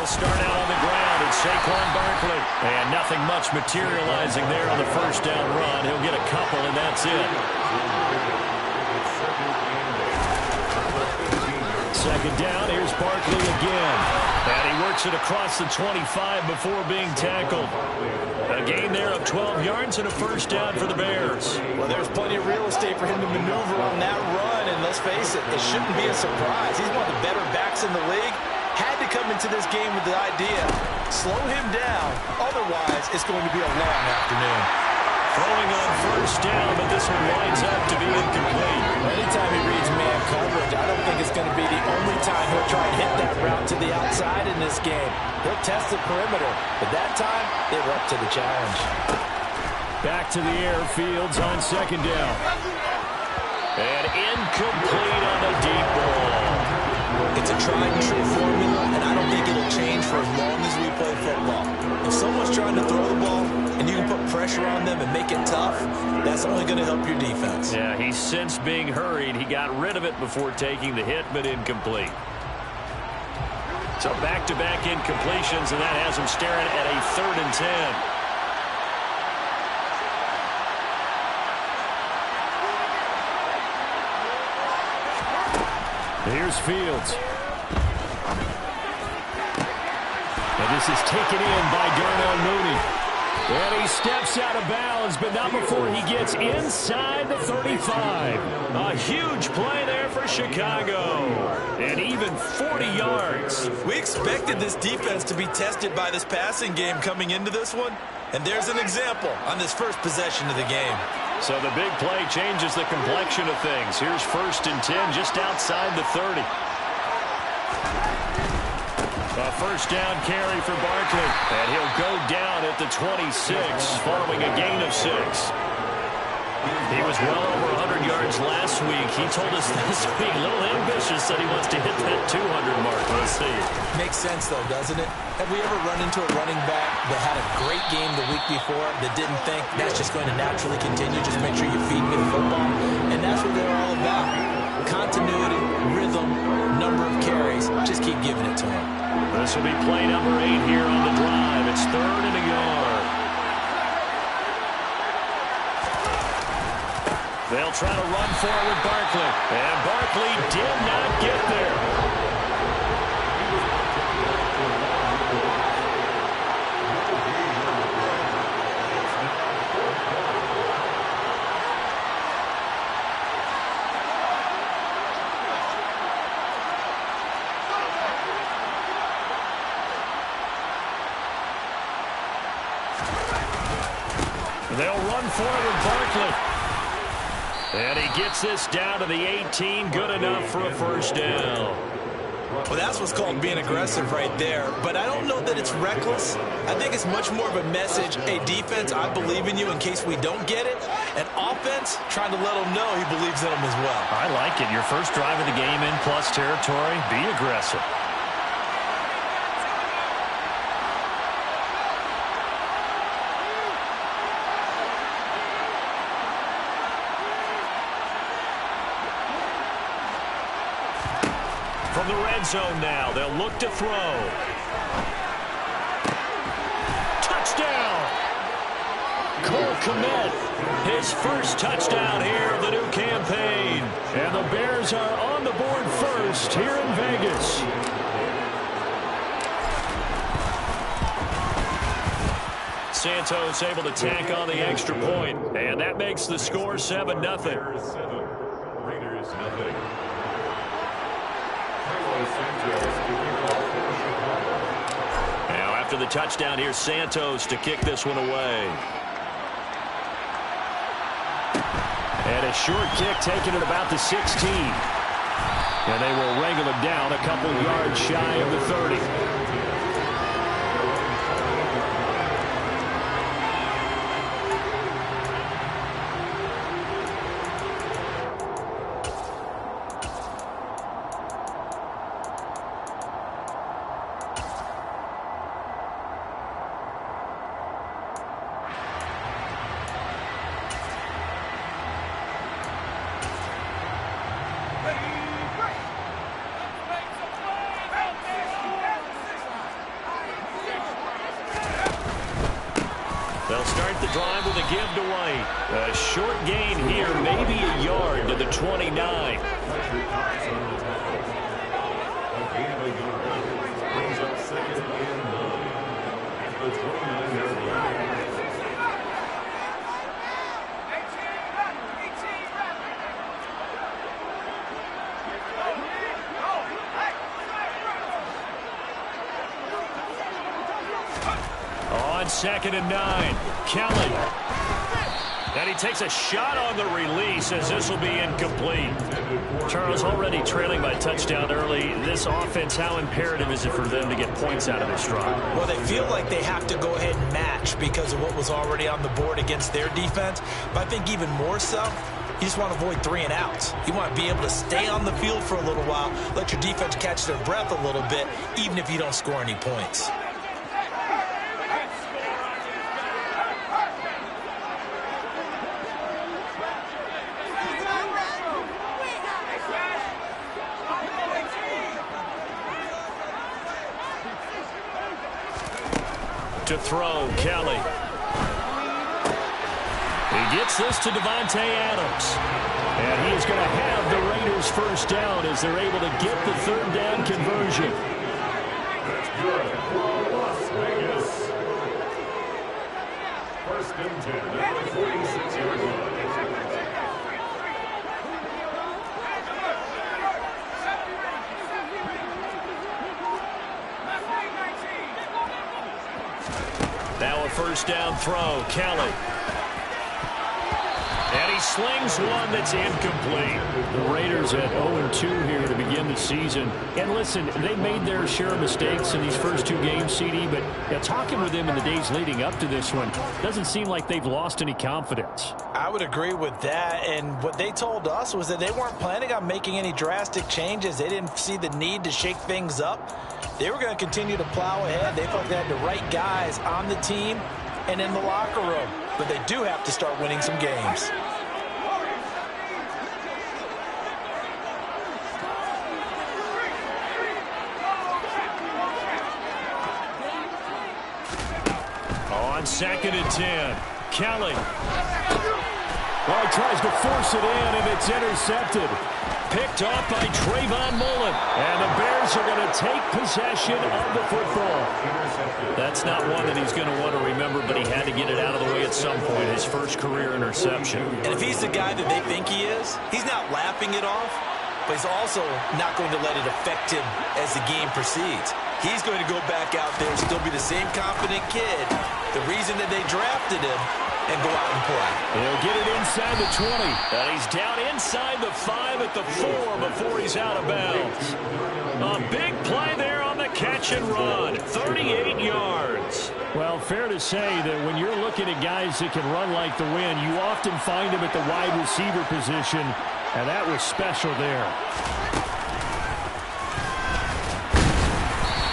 They'll start out on the ground. It's Saquon Barkley. And nothing much materializing there on the first down run. He'll get a couple, and that's it. Second down, here's Barkley again. And he works it across the 25 before being tackled. A gain there of 12 yards and a first down for the Bears. Well, there's plenty of real estate for him to maneuver on that run, and let's face it, it shouldn't be a surprise. He's one of the better backs in the league. Had to come into this game with the idea, slow him down, otherwise it's going to be a long afternoon. Throwing on first down, but this one winds up to be incomplete. Anytime he reads man coverage, I don't think it's going to be the only time he'll try and hit that route to the outside in this game. He'll test the perimeter, but that time, they were up to the challenge. Back to the air, Fields on second down. And incomplete on a deep ball. It's a tried and true formula, and I don't think it'll change for as long as we play football. If someone's trying to throw the ball and you can put pressure on them and make it tough, that's only going to help your defense. Yeah, he's since being hurried. He got rid of it before taking the hit, but incomplete. So back-to-back incompletions, and that has him staring at a 3rd and 10. Here's Fields. And this is taken in by Darnell Mooney. And he steps out of bounds, but not before he gets inside the 35. A huge play there for Chicago. And even 40 yards. We expected this defense to be tested by this passing game coming into this one. And there's an example on this first possession of the game. So the big play changes the complexion of things. Here's 1st and 10 just outside the 30. A first down carry for Barkley. And he'll go down at the 26 following a gain of 6. He was well over 100 yards last week. He told us this week, a little ambitious, that he wants to hit that 200 mark. Let's see. Makes sense, though, doesn't it? Have we ever run into a running back that had a great game the week before that didn't think that's just going to naturally continue? Just make sure you feed me the football. And that's what they're all about. Continuity, rhythm, number of carries. Just keep giving it to him. This will be play number 8 here on the drive. It's 3rd and a yard. They'll try to run forward Barkley. And Barkley did not get there. They'll run forward Barkley. And he gets this down to the 18. Good enough for a first down. Well, that's what's called being aggressive right there. But I don't know that it's reckless. I think it's much more of a message. Hey, defense, I believe in you in case we don't get it. And offense, trying to let him know he believes in them as well. I like it. Your first drive of the game in plus territory. Be aggressive. From the red zone now, they'll look to throw. Touchdown! Cole Kmet, his first touchdown here of the new campaign. And the Bears are on the board first here in Vegas. Santos able to tack on the extra point. And that makes the score 7-0. Raiders nothing. Now after the touchdown, here's Santos to kick this one away. And a short kick taken at about the 16. And they will wrangle him down a couple yards shy of the 30. start the drive with a give to White. A short gain here, maybe a yard to the 29. On 2nd and 9, Kelly. And he takes a shot on the release as this will be incomplete. Charles, already trailing by touchdown early. This offense, how imperative is it for them to get points out of this drive? Well, they feel like they have to go ahead and match because of what was already on the board against their defense. But I think even more so, you just want to avoid 3 and outs. You want to be able to stay on the field for a little while, let your defense catch their breath a little bit, even if you don't score any points. To throw, Kelly. He gets this to Davante Adams. And he is going to have the Raiders first down as they're able to get the 3rd down conversion. That's good for Las Vegas. 1st and 10 at the 46-yard line. Now a 1st down throw, Kelly. And he slings one that's incomplete. The Raiders at 0-2 here to begin the season. And listen, they made their share of mistakes in these first 2 games, CD, but talking with them in the days leading up to this one, doesn't seem like they've lost any confidence. I would agree with that, and what they told us was that they weren't planning on making any drastic changes. They didn't see the need to shake things up. They were going to continue to plow ahead. They felt they had the right guys on the team and in the locker room. But they do have to start winning some games. On 2nd and 10, Kelly. Well, he tries to force it in, and it's intercepted. Picked off by Trayvon Mullen. And the Bears are going to take possession of the football. That's not one that he's going to want to remember, but he had to get it out of the way at some point. His first career interception. And if he's the guy that they think he is, he's not laughing it off, but he's also not going to let it affect him as the game proceeds. He's going to go back out there and still be the same confident kid, the reason that they drafted him, and go out and play. He'll get it inside the 20. And he's down inside the 5 at the 4 before he's out of bounds. A big play there on the catch and run. 38 yards. Well, fair to say that when you're looking at guys that can run like the wind, you often find them at the wide receiver position, and that was special there.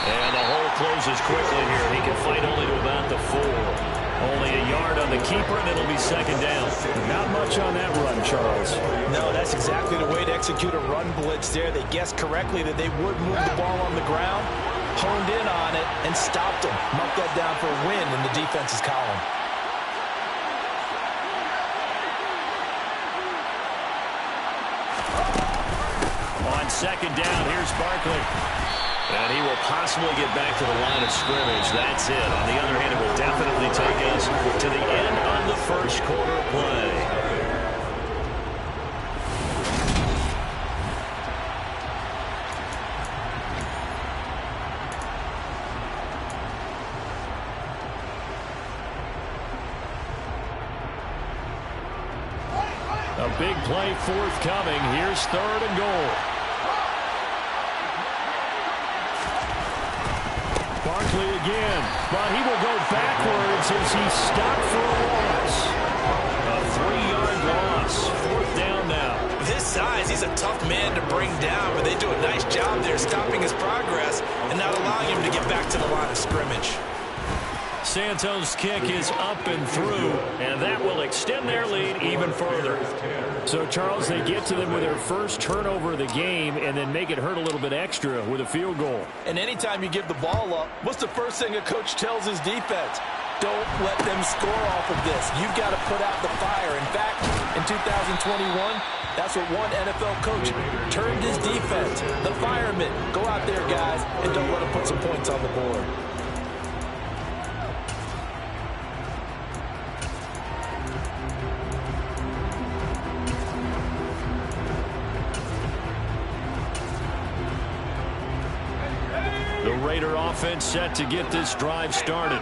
And the hole closes quickly here. He can fight only to about the 4. Only a yard on the keeper, and it'll be 2nd down. Not much on that run, Charles. No, that's exactly the way to execute a run blitz there. They guessed correctly that they would move the ball on the ground, honed in on it, and stopped them. Marked that down for a win in the defense's column. On 2nd down, here's Barkley. And he will possibly get back to the line of scrimmage. That's it. On the other hand, it will definitely take us to the end of the first quarter play. A big play forthcoming. Here's 3rd and goal. Barkley again, but he will go backwards as he stopped for a loss. A 3-yard loss. 4th down now. With his size, he's a tough man to bring down, but they do a nice job there stopping his progress and not allowing him to get back to the line of scrimmage. Santos' kick is up and through, and that will extend their lead even further. So, Charles, they get to them with their first turnover of the game and then make it hurt a little bit extra with a field goal. And anytime you give the ball up, what's the first thing a coach tells his defense? don't let them score off of this. You've got to put out the fire. In fact, in 2021, that's what one NFL coach termed his defense. The firemen. Go out there, guys, and don't let them put some points on the board. The Raider offense set to get this drive started.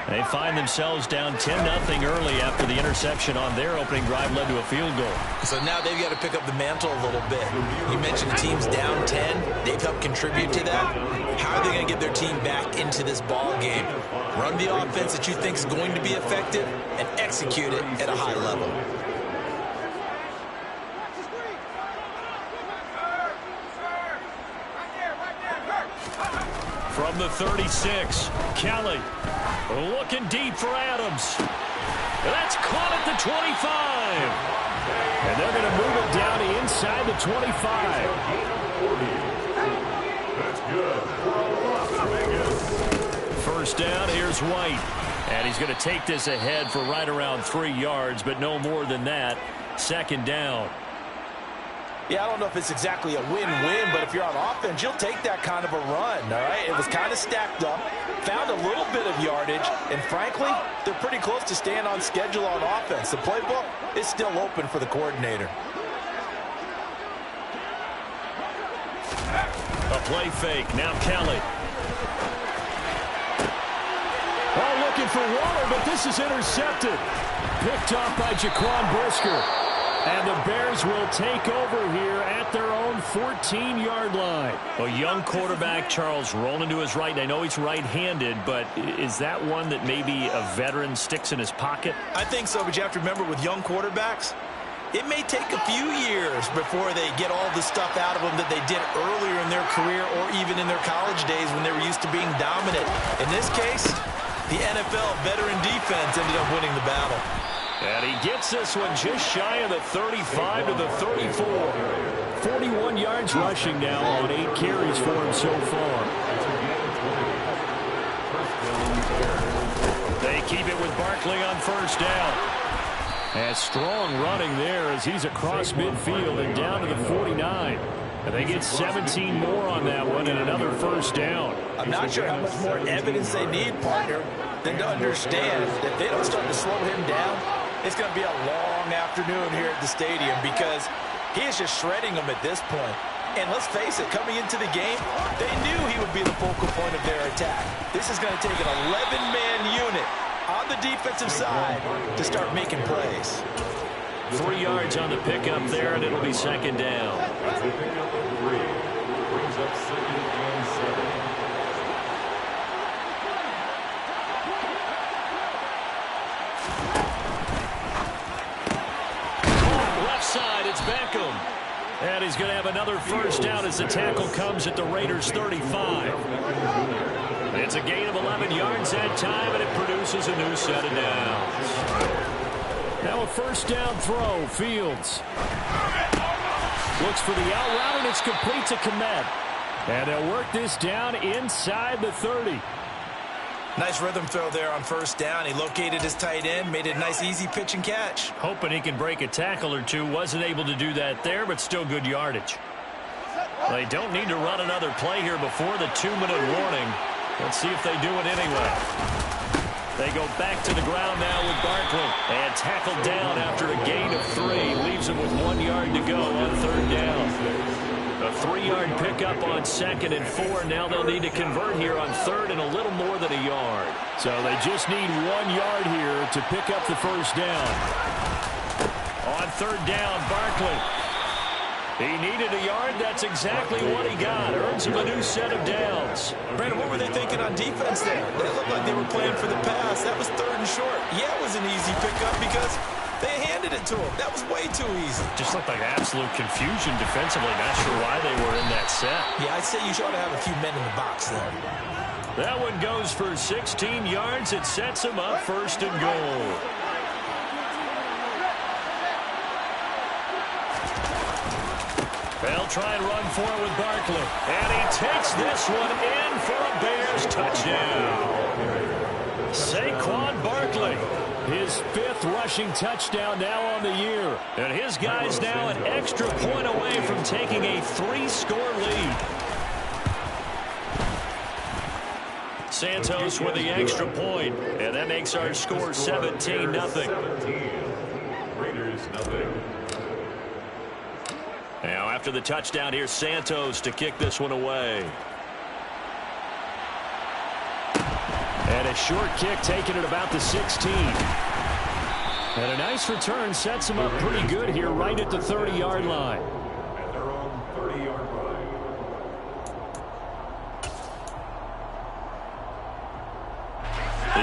They find themselves down 10-0 early after the interception on their opening drive led to a field goal. So now they've got to pick up the mantle a little bit. You mentioned the team's down 10. They've helped contribute to that. How are they going to get their team back into this ball game? Run the offense that you think is going to be effective and execute it at a high level. From the 36, Kelly looking deep for Adams. That's caught at the 25. And they're going to move it down to inside the 25. That's good. First down, here's White. And he's going to take this ahead for right around 3 yards, but no more than that. Second down. Yeah, I don't know if it's exactly a win-win, but if you're on offense, you'll take that kind of a run, all right? It was kind of stacked up, found a little bit of yardage, and frankly, they're pretty close to staying on schedule on offense. The playbook is still open for the coordinator. A play fake. Now Kelly. Oh, looking for Waller, but this is intercepted. Picked off by Jaquan Brisker. And the Bears will take over here at their own 14-yard line. A young quarterback, Charles, rolling to his right. And I know he's right-handed, but is that one that maybe a veteran sticks in his pocket? I think so, but you have to remember with young quarterbacks, it may take a few years before they get all the stuff out of them that they did earlier in their career or even in their college days when they were used to being dominant. In this case, the NFL veteran defense ended up winning the battle. And he gets this one just shy of the 35 to the 34. 41 yards rushing now on 8 carries for him so far. They keep it with Barkley on first down. And strong running there as he's across midfield and down to the 49. And they get 17 more on that one and another first down. I'm not sure how much more evidence they need, partner, than to understand that they don't start to slow him down. It's going to be a long afternoon here at the stadium because he is just shredding them at this point. And let's face it, coming into the game, they knew he would be the focal point of their attack. This is going to take an 11-man unit on the defensive side to start making plays. 3 yards on the pickup there, and it'll be second down. That's a pickup of 3. Brings up 2nd and 7. Side, it's Beckham. And he's going to have another first down as the tackle comes at the Raiders' 35. It's a gain of 11 yards that time, and it produces a new set of downs. Now a first down throw, Fields. Looks for the out route, and it's complete to Kmet. And they'll work this down inside the 30. Nice rhythm throw there on first down. He located his tight end, made it a nice easy pitch and catch. Hoping he can break a tackle or two. Wasn't able to do that there, but still good yardage. They don't need to run another play here before the 2-minute warning. Let's see if they do it anyway. They go back to the ground now with Barkley. And tackled down after a gain of 3. Leaves him with 1 yard to go on third down. A 3-yard pickup on 2nd and 4. Now they'll need to convert here on 3rd and a little more than a yard. So they just need 1 yard here to pick up the first down. On third down, Barkley. He needed a yard. That's exactly what he got. Earns him a new set of downs. Brandon, what were they thinking on defense there? They looked like they were playing for the pass. That was 3rd and short. Yeah, it was an easy pickup because they handed it to him. That was way too easy. Just looked like absolute confusion defensively. Not sure why they were in that set. Yeah, I'd say you should have a few men in the box there. That one goes for 16 yards. It sets him up 1st and goal. They'll try and run for it with Barkley. And he takes this one in for a Bears touchdown. Saquon Barkley, his 5th rushing touchdown now on the year. And his guys now an extra point away from taking a 3-score lead. Santos with the extra point, and that makes our score 17-0. Raiders, nothing. Now after the touchdown, here's Santos to kick this one away. And a short kick taken at about the 16. And a nice return sets him up pretty good here right at the 30-yard line. At their own 30-yard line.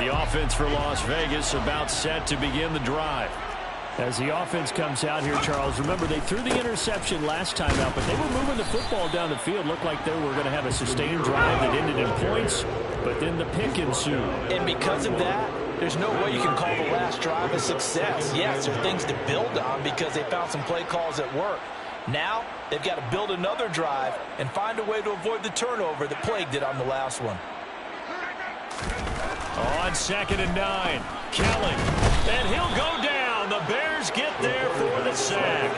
The offense for Las Vegas about set to begin the drive. As the offense comes out here, Charles, remember they threw the interception last time out, but they were moving the football down the field. Looked like they were going to have a sustained drive that ended in points, but then the pick ensued. And because of that, there's no way you can call the last drive a success. Yes, there are things to build on because they found some play calls that work. Now, they've got to build another drive and find a way to avoid the turnover that plagued it on the last one. On 2nd and 9, Kelly, and he'll go down. The Bears get there for the sack.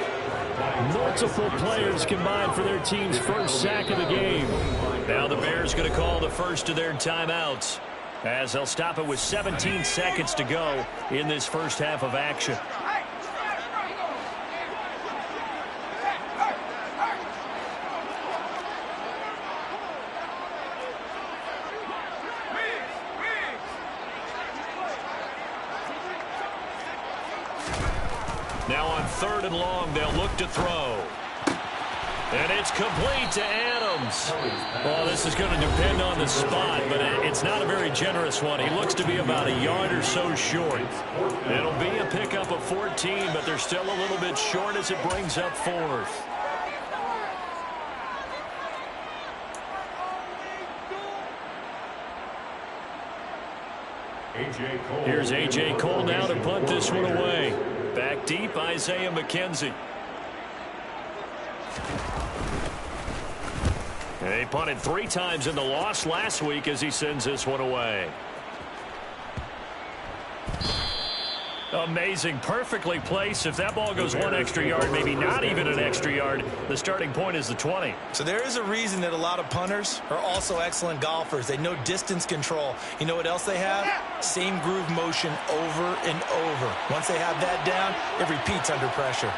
Multiple players combined for their team's first sack of the game. Now the Bears going to call the first of their timeouts, as they'll stop it with 17 seconds to go in this first half of action. Now on 3rd and long, they'll look to throw. And it's complete to Adams. Well, this is going to depend on the spot, but it's not a very generous one. He looks to be about a yard or so short. It'll be a pickup of 14, but they're still a little bit short as it brings up 4th. Here's A.J. Cole now to punt this one away. Back deep, Isaiah McKenzie. They punted 3 times in the loss last week as he sends this one away. Amazing, perfectly placed. If that ball goes 1 extra yard, maybe not even an extra yard, the starting point is the 20. So there is a reason that a lot of punters are also excellent golfers. They know distance control. You know what else they have? Same groove motion over and over. Once they have that down, it repeats under pressure.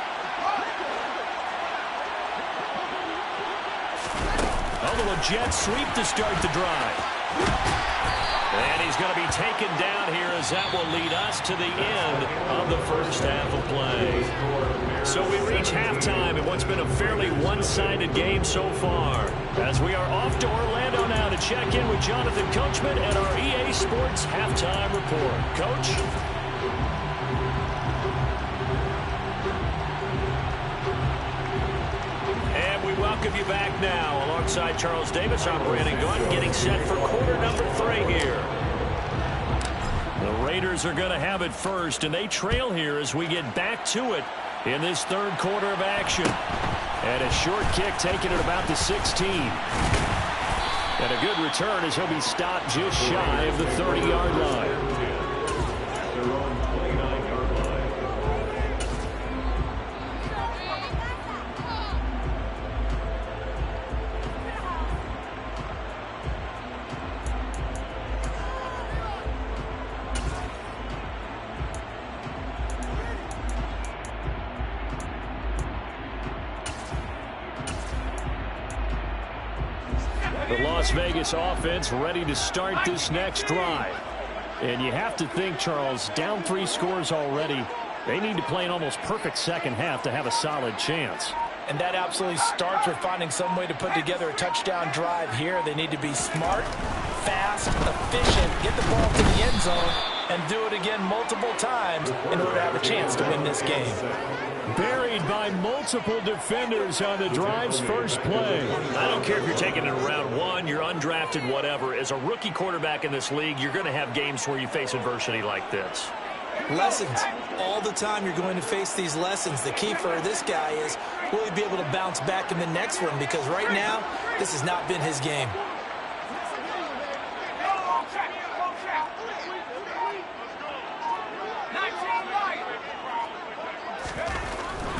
A little jet sweep to start the drive. And he's going to be taken down here as that will lead us to the end of the first half of play. So we reach halftime in what's been a fairly one-sided game so far. As we are off to Orlando now to check in with Jonathan Coachman and our EA Sports Halftime Report. Coach? And we welcome you back now. Alongside Charles Davis, I'm Brandon Gunn, getting set for quarter number 3 here. The Raiders are going to have it first, and they trail here as we get back to it in this 3rd quarter of action. And a short kick taken at about the 16. And a good return as he'll be stopped just shy of the 30-yard line. The Las Vegas offense ready to start this next drive. And you have to think, Charles, down 3 scores already. They need to play an almost perfect second half to have a solid chance. And that absolutely starts with finding some way to put together a touchdown drive here. They need to be smart, fast, efficient, get the ball to the end zone, and do it again multiple times in order to have a chance to win this game. Buried by multiple defenders on the drive's first play. I don't care if you're taking it in round 1, you're undrafted, whatever. As a rookie quarterback in this league, you're going to have games where you face adversity like this. Lessons. All the time you're going to face these lessons. The key for this guy is, will he be able to bounce back in the next one? Because right now, this has not been his game.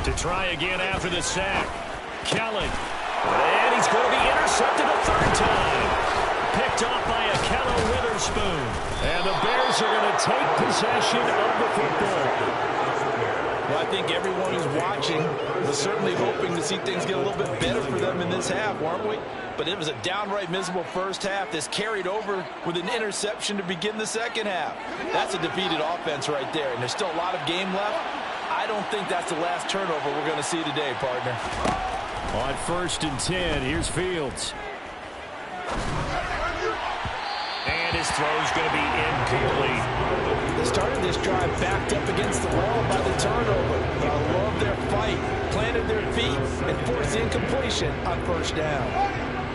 To try again after the sack. Kellen. And he's going to be intercepted a third time. Picked off by Ahkello Witherspoon. And the Bears are going to take possession of the football. Well, I think everyone who's watching was certainly hoping to see things get a little bit better for them in this half, weren't we? But it was a downright miserable first half. This carried over with an interception to begin the second half. That's a defeated offense right there, and there's still a lot of game left. I don't think that's the last turnover we're going to see today, partner. On 1st and 10, here's Fields. And his throw's going to be incomplete. They started this drive backed up against the wall by the turnover. But I love their fight, planted their feet, and forced the incompletion on 1st down.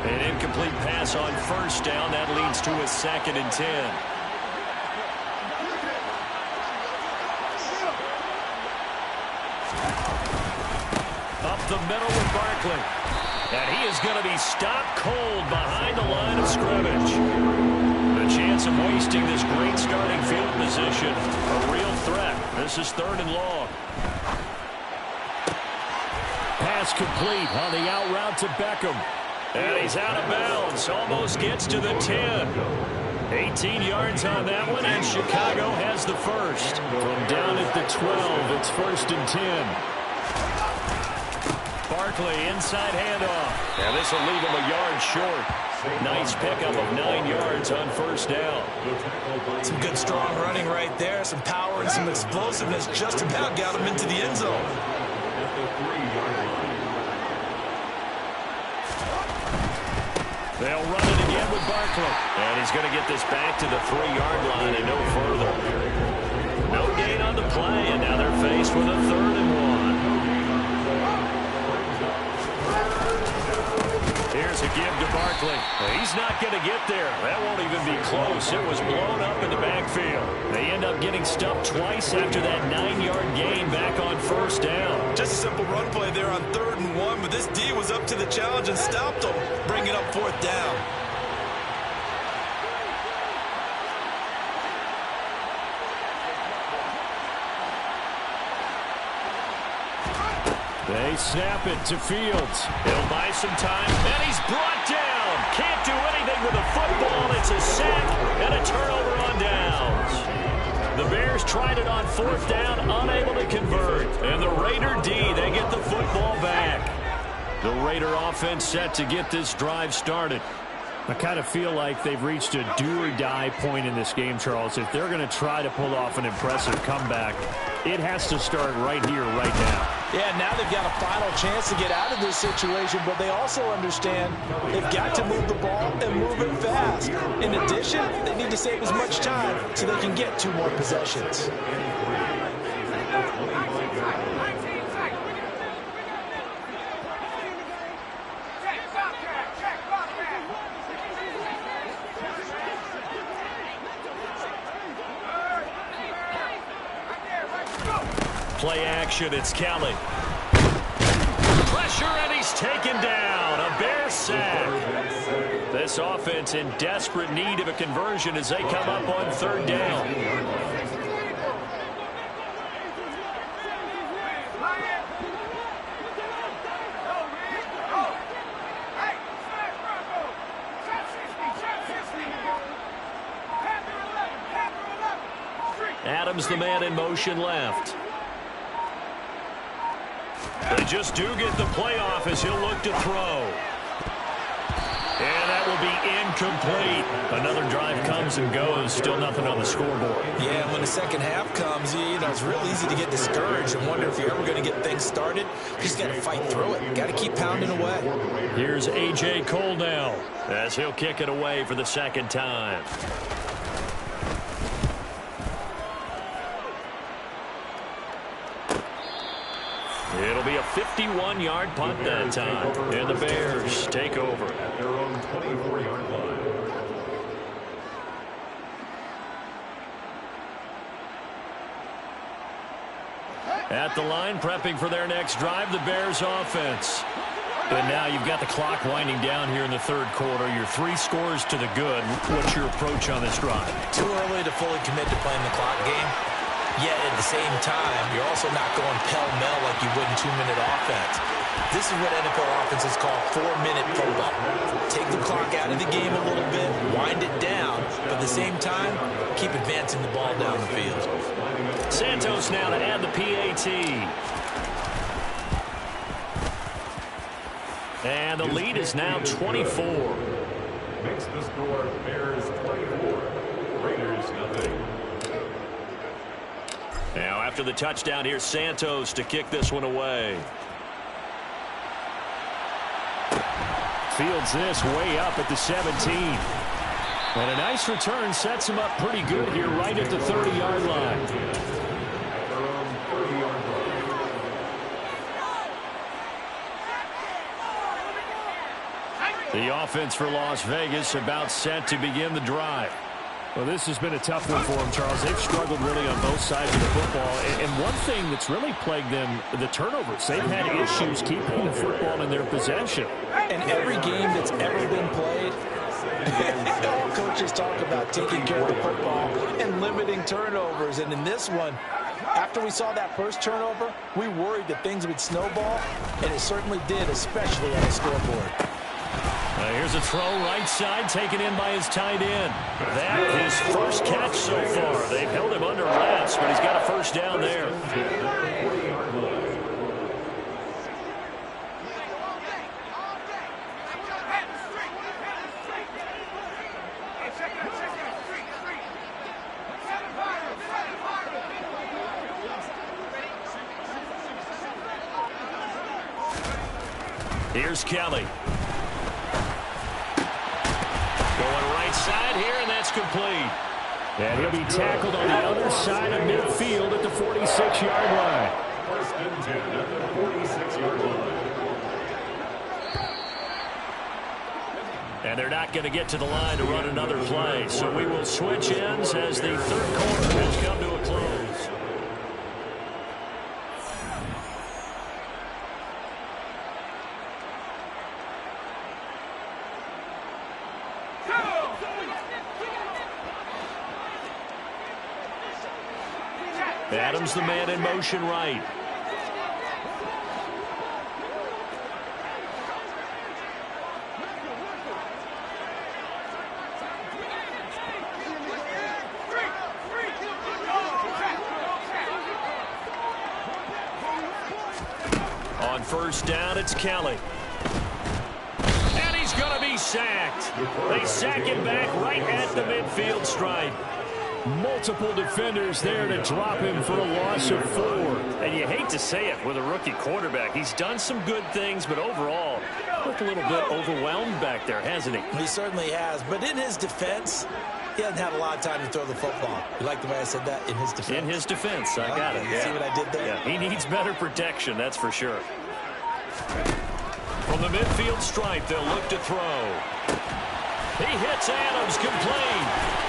An incomplete pass on 1st down. That leads to a 2nd and 10. Up the middle with Barkley. And he is going to be stopped cold behind the line of scrimmage. The chance of wasting this great starting field position, a real threat. This is 3rd and long. Pass complete on the out route to Beckham. And he's out of bounds. Almost gets to the 10. 18 yards on that one, and Chicago has the first. From down at the 12, it's 1st and 10. Barkley, inside handoff. And this will leave him a yard short. Nice pickup of 9 yards on 1st down. Some good, strong running right there. Some power and some explosiveness just about got him into the end zone. They'll run it again with Barkley. And he's going to get this back to the 3-yard line and no further. No gain on the play, and now they're faced with a 3rd and 1. Here's a give to Barkley. He's not going to get there. That won't even be close. It was blown up in the backfield. They end up getting stuffed twice after that 9-yard gain back on 1st down. Just a simple run play there on 3rd and 1, but this D was up to the challenge and stopped them, bringing up 4th down. They snap it to Fields. He'll buy some time, and he's brought down. Can't do anything with the football. It's a sack and a turnover on downs. The Bears tried it on 4th down, unable to convert. And the Raider D, they get the football back. The Raider offense set to get this drive started. I kind of feel like they've reached a do-or-die point in this game, Charles. If they're going to try to pull off an impressive comeback, it has to start right here, right now. Yeah, now they've got a final chance to get out of this situation, but they also understand they've got to move the ball and move it fast. In addition, they need to save as much time so they can get 2 more possessions. Play action, it's Kelly. Pressure, and he's taken down. A Bear sack. This offense in desperate need of a conversion as they come up on 3rd down. Adams, the man in motion left. They just do get the playoff as he'll look to throw. And that will be incomplete. Another drive comes and goes. Still nothing on the scoreboard. Yeah, when the second half comes, it's real easy to get discouraged and wonder if you're ever going to get things started. You just got to fight through it. Got to keep pounding away. Here's A.J. Cole now as he'll kick it away for the 2nd time. It'll be a 51-yard punt that time. And the Bears take over. At their own 24-yard line. At the line, prepping for their next drive, the Bears offense. And now you've got the clock winding down here in the 3rd quarter. Your 3 scores to the good. What's your approach on this drive? Too early to fully commit to playing the clock game. Yet at the same time, you're also not going pell-mell like you would in 2-minute offense. This is what NFL offenses call 4-minute football. Take the clock out of the game a little bit, wind it down, but at the same time, keep advancing the ball down the field. Santos now to add the PAT. And the lead is now 24. Makes the score Bears 24, Raiders nothing. Now after the touchdown, here's Santos to kick this one away. Fields this way up at the 17. And a nice return sets him up pretty good here right at the 30-yard line. The offense for Las Vegas about set to begin the drive. Well, this has been a tough one for them, Charles. They've struggled really on both sides of the football. And one thing that's really plagued them, the turnovers. They've had issues keeping the football in their possession. And every game that's ever been played, all coaches talk about taking care of the football and limiting turnovers. And in this one, after we saw that first turnover, we worried that things would snowball, and it certainly did, especially on the scoreboard. Here's a throw right side taken in by his tight end. That his first catch so far. They've held him under wraps, but he's got a first down there. Here's Kelly. Side here, and that's complete. And he'll be tackled on the other side of midfield at the 46-yard line. First and 10 at the 46-yard line. And they're not going to get to the line to run another play. So we will switch ends as the third quarter has come to a close. Adams the man in motion right. On first down, it's Kelly. And he's going to be sacked. They sack him back right at the midfield stripe. Multiple defenders there to drop him for a loss of 4. And you hate to say it with a rookie quarterback. He's done some good things, but overall, looked a little bit overwhelmed back there, hasn't he? He certainly has. But in his defense, he hasn't had a lot of time to throw the football. You like the way I said that? In his defense? In his defense. I got it. You see what I did there? Yeah, he needs better protection, that's for sure. From the midfield stripe, they'll look to throw. He hits Adams complete.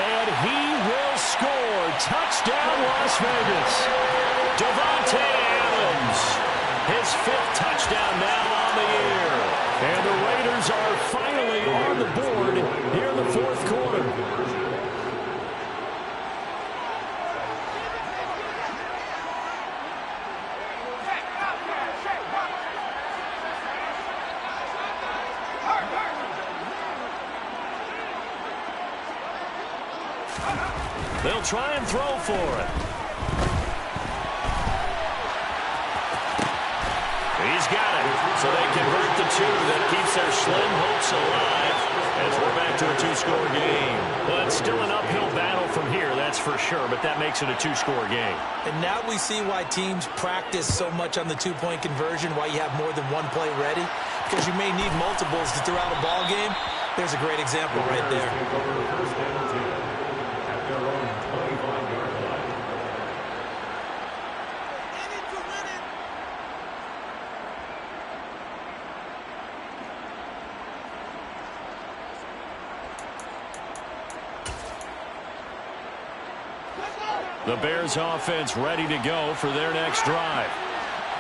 And he will score. Touchdown, Las Vegas. Davante Adams. His 5th touchdown now on the year. And the Raiders are finally on the board here in the 4th quarter. They'll try and throw for it. He's got it. So they convert the 2. That keeps their slim hopes alive as we're back to a 2-score game. But still an uphill battle from here, that's for sure. But that makes it a 2-score game. And now we see why teams practice so much on the 2-point conversion, why you have more than one play ready. Because you may need multiples to throw out a ball game. There's a great example right there. First and 10 at their own 25-yard line. The Bears offense ready to go for their next drive.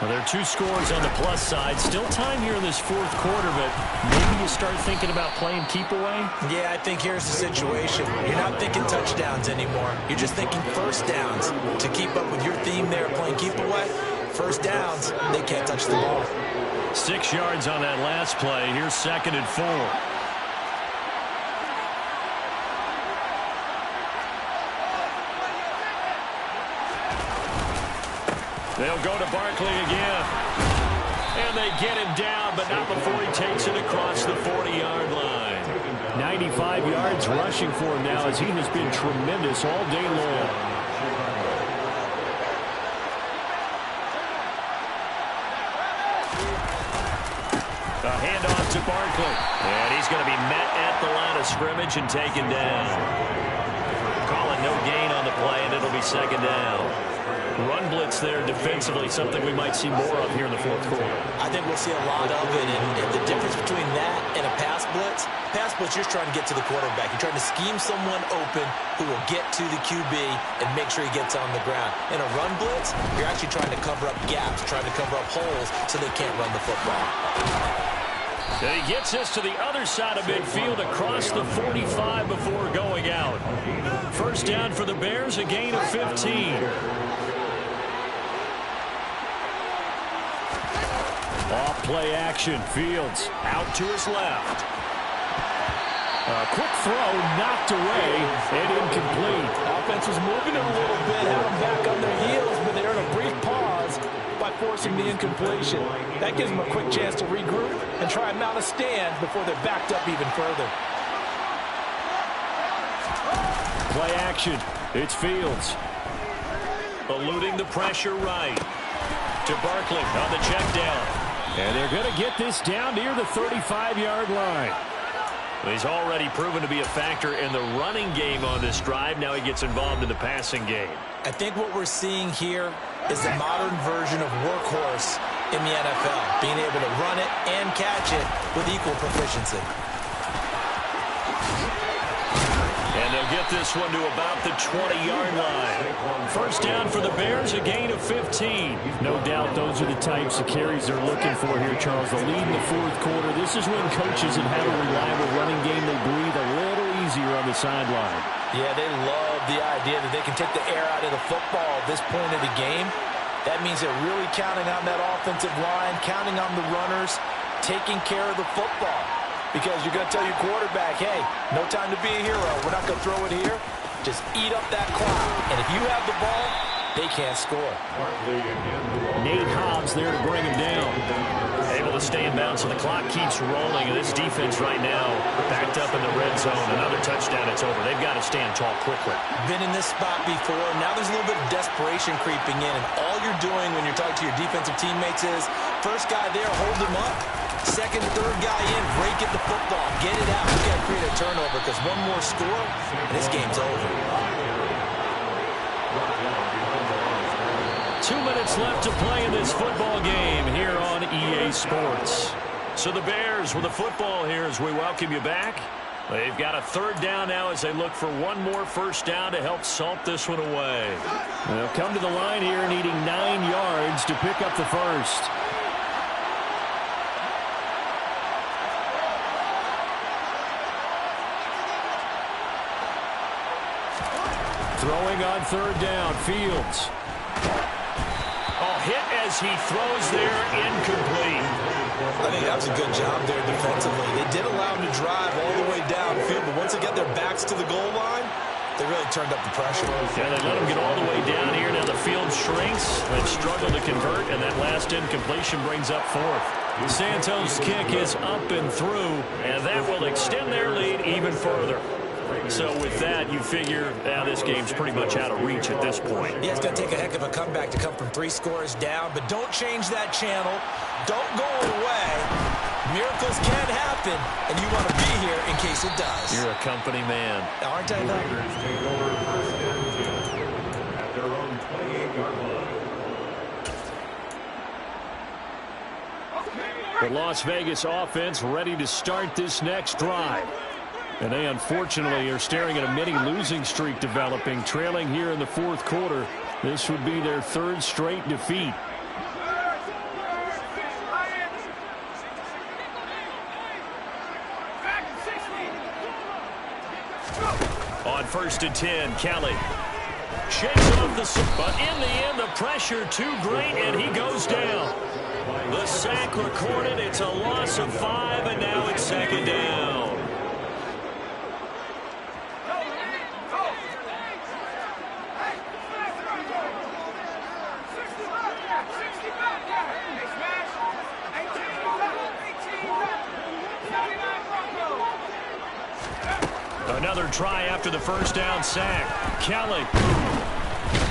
Well, there are two scores on the plus side. Still time here in this fourth quarter, but maybe you start thinking about playing keep away? Yeah, I think here's the situation. You're not thinking touchdowns anymore. You're just thinking first downs. To keep up with your theme there, playing keep away, first downs, they can't touch the ball. 6 yards on that last play. Here's 2nd and 4. They'll go to Barkley again. And they get him down, but not before he takes it across the 40-yard line. 95 yards rushing for him now as he has been tremendous all day long. A handoff to Barkley. And he's going to be met at the line of scrimmage and taken down. Calling no gain on the play, and it'll be 2nd down. Run blitz there defensively, something we might see more of here in the fourth quarter. I think we'll see a lot of it, and the difference between that and a pass blitz, you're trying to get to the quarterback. You're trying to scheme someone open who will get to the QB and make sure he gets on the ground. In a run blitz, you're actually trying to cover up gaps, trying to cover up holes so they can't run the football. And he gets us to the other side of midfield across the 45 before going out. First down for the Bears, a gain of 15. Off play action. Fields out to his left. A quick throw knocked away and incomplete. Offense was moving it a little bit, had them back on their heels, but they're in a brief pause by forcing the incompletion. That gives them a quick chance to regroup and try and mount a stand before they're backed up even further. Play action. It's Fields. Eluding the pressure right. To Barkley on the check down. And they're going to get this down near the 35-yard line. He's already proven to be a factor in the running game on this drive. Now he gets involved in the passing game. I think what we're seeing here is the modern version of workhorse in the NFL, being able to run it and catch it with equal proficiency. And they'll get this one to about the 20-yard line. First down for the Bears, a gain of 15. No doubt those are the types of carries they're looking for here, Charles. The lead in the fourth quarter. This is when coaches that have a reliable running game, they breathe a little easier on the sideline. Yeah, they love the idea that they can take the air out of the football at this point of the game. That means they're really counting on that offensive line, counting on the runners, taking care of the football. Because you're going to tell your quarterback, hey, no time to be a hero. We're not going to throw it here. Just eat up that clock. And if you have the ball, they can't score. Nate Hobbs there to bring him down. Able to stay in bounds, so the clock keeps rolling. And this defense right now backed up in the red zone. Another touchdown, it's over. They've got to stand tall quickly. Been in this spot before. Now there's a little bit of desperation creeping in. And all you're doing when you're talking to your defensive teammates is, first guy there, hold him up. Second, third guy in, break it the football. Get it out. We've got to create a turnover because one more score, and this game's over. 2 minutes left to play in this football game here on EA Sports. So the Bears with the football here as we welcome you back. They've got a third down now as they look for one more first down to help salt this one away. They'll come to the line here needing 9 yards to pick up the first. Throwing on third down, Fields. Hit as he throws there, incomplete. I think that was a good job there defensively. They did allow him to drive all the way downfield, but once they got their backs to the goal line, they really turned up the pressure. Yeah, they let him get all the way down here. Now the field shrinks. They've struggled to convert, and that last incompletion brings up fourth. Santos' kick is up and through, and that will extend their lead even further. So with that, you figure this game's pretty much out of reach at this point. Yeah, it's going to take a heck of a comeback to come from 3 scores down, but don't change that channel. Don't go away. Miracles can happen, and you want to be here in case it does. You're a company man. Aren't I, though? At their own 28-yard line. The Las Vegas offense ready to start this next drive. And they unfortunately are staring at a mini losing streak developing, trailing here in the fourth quarter. This would be their 3rd straight defeat. On 1st and 10, Kelly. Shakes off but in the end, the pressure too great, and he goes down. The sack recorded. It's a loss of 5, and now it's 2nd down. Another try after the 1st down sack. Kelly.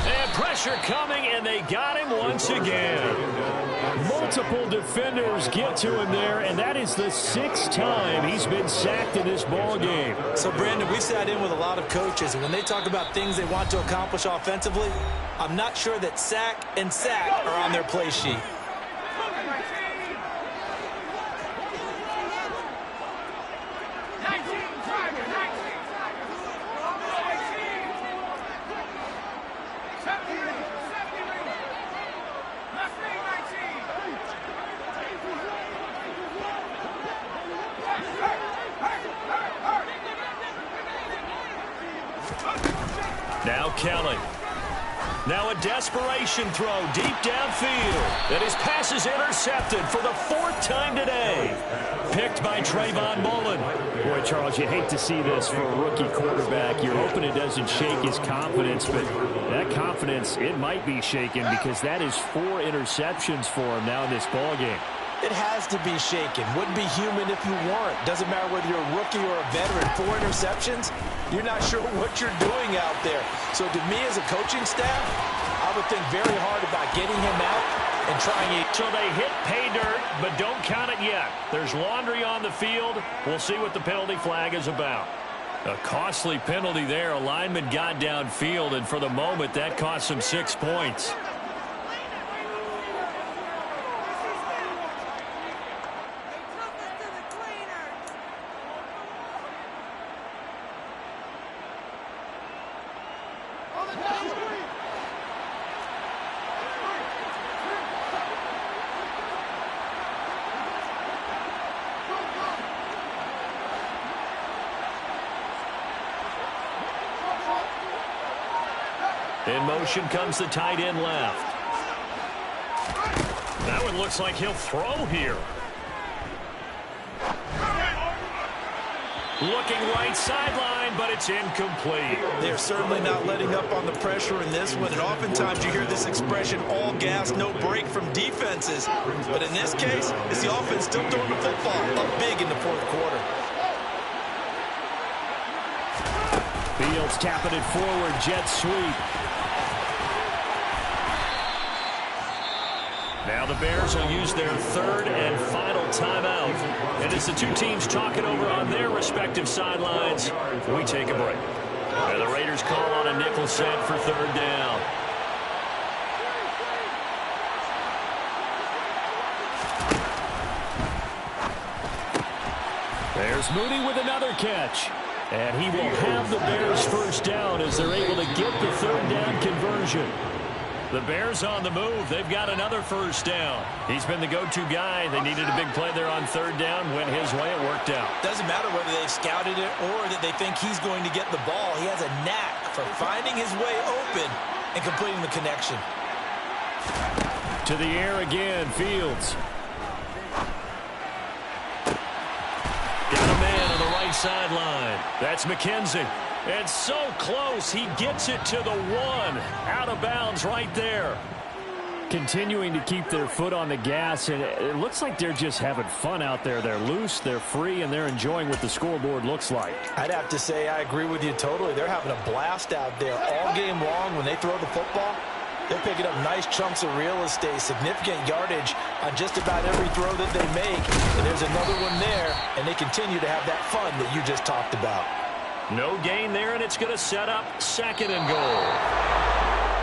And pressure coming, and they got him once again. Multiple defenders get to him there, and that is the 6th time he's been sacked in this ball game. So, Brandon, we sat in with a lot of coaches, and when they talk about things they want to accomplish offensively, I'm not sure that sack and sack are on their play sheet. Now Kelly. Now a desperation throw deep downfield. And his pass is intercepted for the 4th time today. Picked by Trayvon Mullen. Boy, Charles, you hate to see this for a rookie quarterback. You're hoping it doesn't shake his confidence, but that confidence, it might be shaken because that is 4 interceptions for him now in this ballgame. It has to be shaken. Wouldn't be human if you weren't. Doesn't matter whether you're a rookie or a veteran. 4 interceptions, you're not sure what you're doing out there. So to me as a coaching staff, I would think very hard about getting him out and trying it. So they hit pay dirt, but don't count it yet. There's laundry on the field. We'll see what the penalty flag is about. A costly penalty there. A lineman got downfield, and for the moment, that cost him 6 points. In motion comes the tight end left. That one looks like he'll throw here. Looking right sideline, but it's incomplete. They're certainly not letting up on the pressure in this one. And oftentimes you hear this expression, all gas, no break from defenses. But in this case, it's the offense still throwing the football up big in the 4th quarter. Fields tapping it forward, jet sweep. Now the Bears will use their 3rd and final timeout. And as the 2 teams talk it over on their respective sidelines, we take a break. And the Raiders call on a nickel set for 3rd down. There's Mooney with another catch. And he will have the Bears 1st down as they're able to get the 3rd down conversion. The Bears on the move. They've got another 1st down. He's been the go-to guy. They needed a big play there on 3rd down. Went his way. It worked out. Doesn't matter whether they've scouted it or that they think he's going to get the ball. He has a knack for finding his way open and completing the connection. To the air again, Fields. Got a man on the right sideline. That's McKenzie. And so close, he gets it to the 1. Out of bounds right there. Continuing to keep their foot on the gas, and it looks like they're just having fun out there. They're loose, they're free, and they're enjoying what the scoreboard looks like. I'd have to say I agree with you totally. They're having a blast out there all game long. When they throw the football, they're picking up nice chunks of real estate, significant yardage on just about every throw that they make. And there's another one there, and they continue to have that fun that you just talked about. No gain there, and it's going to set up 2nd and goal.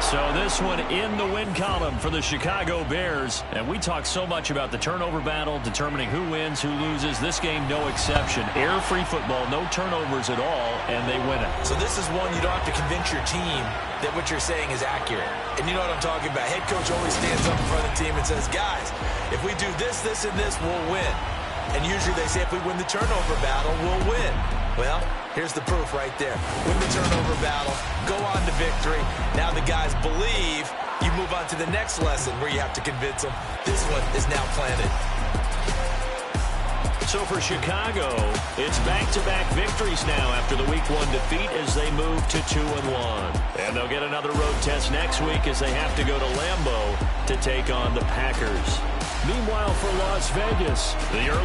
So this one in the win column for the Chicago Bears. And we talk so much about the turnover battle, determining who wins, who loses. This game, no exception. Error-free football, no turnovers at all, and they win it. So this is one you don't have to convince your team that what you're saying is accurate. And you know what I'm talking about. Head coach always stands up in front of the team and says, guys, if we do this, this, and this, we'll win. And usually they say if we win the turnover battle, we'll win. Well, here's the proof right there. Win the turnover battle, go on to victory. Now the guys believe. You move on to the next lesson where you have to convince them. This one is now planted. So for Chicago, it's back-to-back victories now after the Week 1 defeat as they move to 2-1. And they'll get another road test next week as they have to go to Lambeau to take on the Packers. Meanwhile, for Las Vegas, the early